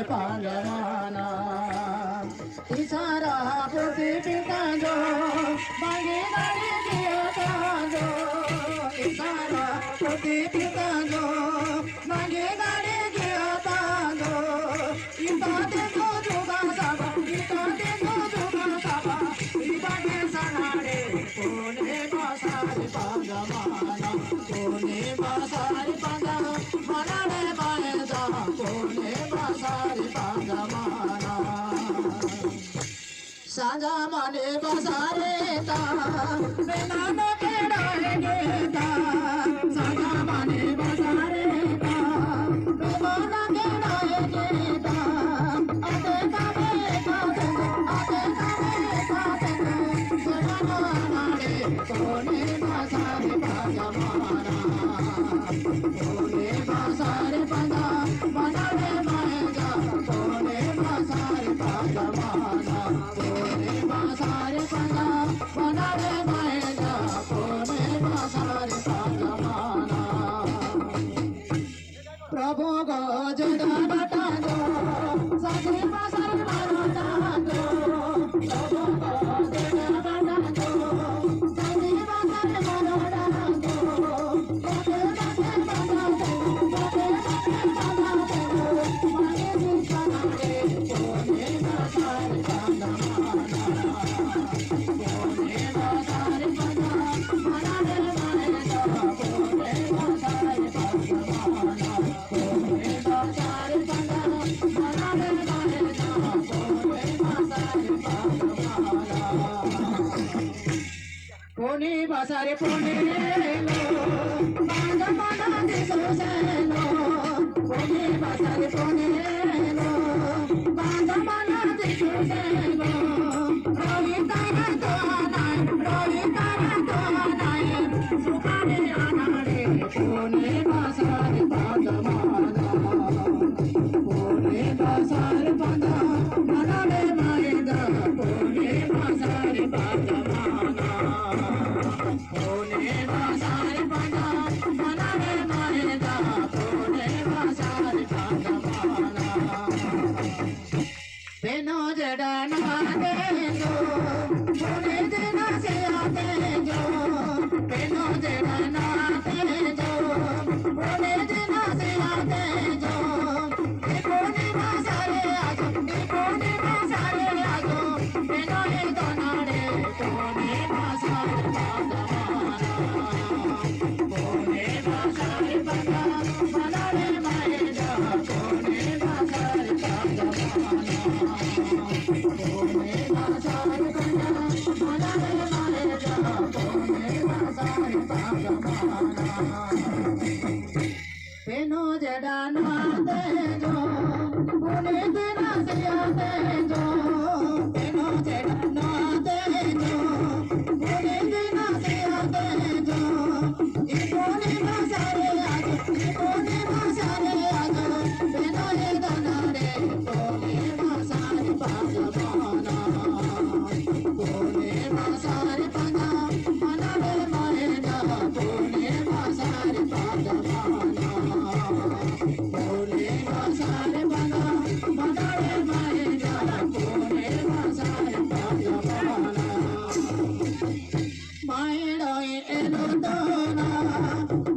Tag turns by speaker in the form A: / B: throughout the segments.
A: पांजमाना इशारा पोती पिता जो मांगे गाड़ी दिया जो इशारा पोती पिता जो मांगे गाड़ी दिया जो इता देखो जुगा साबा इता देखो जुगा साबा इता के सनारे कोने बासारी पांजमाना कोने बासारी पांजमाना रे बाएजा कोने बासारी पांजमाना साजा माने बासारे ता बिना न केड़ाएंगे ता साजा माने बासारे ता बिना न केड़ाएंगे ता आते कामे काते जवाना नारे कोने बासारे पांजमाना कोने बासारे पांजमाना रे माएगा कोने बासारे पांजमाना कोने बासारे पांजमाना रे माएगा कोने बासारे पांजमाना प्रभु को जड़ा बटा दो साथी बासारे मारता दो प्रभु को जड़ा बटा दो साथी बासारे मारता दो बाते बाते बाता दो बाते बाते बाता दो माने दिखाना रे कोने बासारे पांजमाना कोने बासारे पांजमाना रे माएगा कोने बासारे पांजमाना कोने बासारे पांजमाना रे माएगा कोने बासारे पांजमाना कोने बासारे पोने लो पांजमाना दिसो से लो कोने बासारे पोने लो पांजमाना दिसो से लो रोही तारा तो आनाए सुखाने आनारे कोने बासारे पांजमाना कोने बासारे पांजमाना रे माएगा कोने बासारे पांजमाना कोने बासारे पांजमाना रे माएगा कोने बासारे पांजमाना बेनो जड़ा नहाते जो कोने देना से आते जो बेनो जड़ा नहाते जो कोने देना से आते जो कोने बासारे आजो कोने बासारे आजो बेनो हे दोनारे कोने बासारे पांजमाना कोने बासारे पांजमाना रे माएगा कोने बासारे पांजमाना कोने बासारे पांजमाना रे माएगा कोने बासारे पांजमाना बेनो जड़ा नहाते जो कोने देना से आते जो बेनो जड़ा नहाते जो कोने देना से आते जो कोने बासारे आजो कोने बासारे आजो बेनो हे दोनारे कोने बासारे पांजमाना कोने बासारे पांजमाना रे माएगा कोने बासारे पांजमाना कोने बासारे पांजमाना रे माएगा कोने बासारे पांजमाना माएड़ोए एलो दोना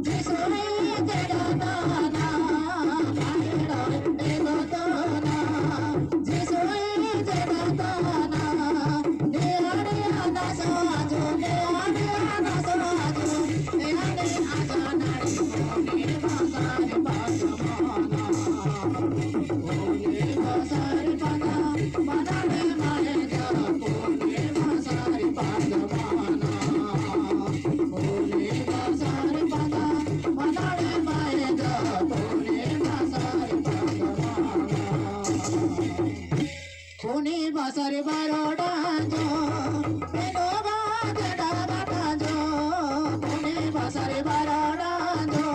A: जिसोए जड़ा दाना माएड़ोए एलो दोना जिसोए जड़ा दाना देहाड़े आना सो आजो देहाड़े आना सो आजो देहाड़े आजा नारी कोने बासारे पांजमाना कोने बासारे पांजमाना रे माएगा कोने बासारे पांजमाना कोने बासारे पांजमाना रे माएगा कोने बासारे पांजमाना कोने बासारे बारोड़ा जो बेनो बाजड़ा बाटा जो कोने बासारे बारोड़ा जो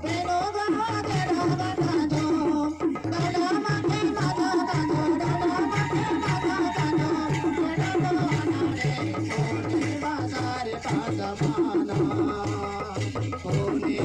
A: बेनो बाजड़ा बाटा जो दादा माथे माथा जो दादा माथे माथा जो बेनो आनारे कोने बासारे पांजमाना कोने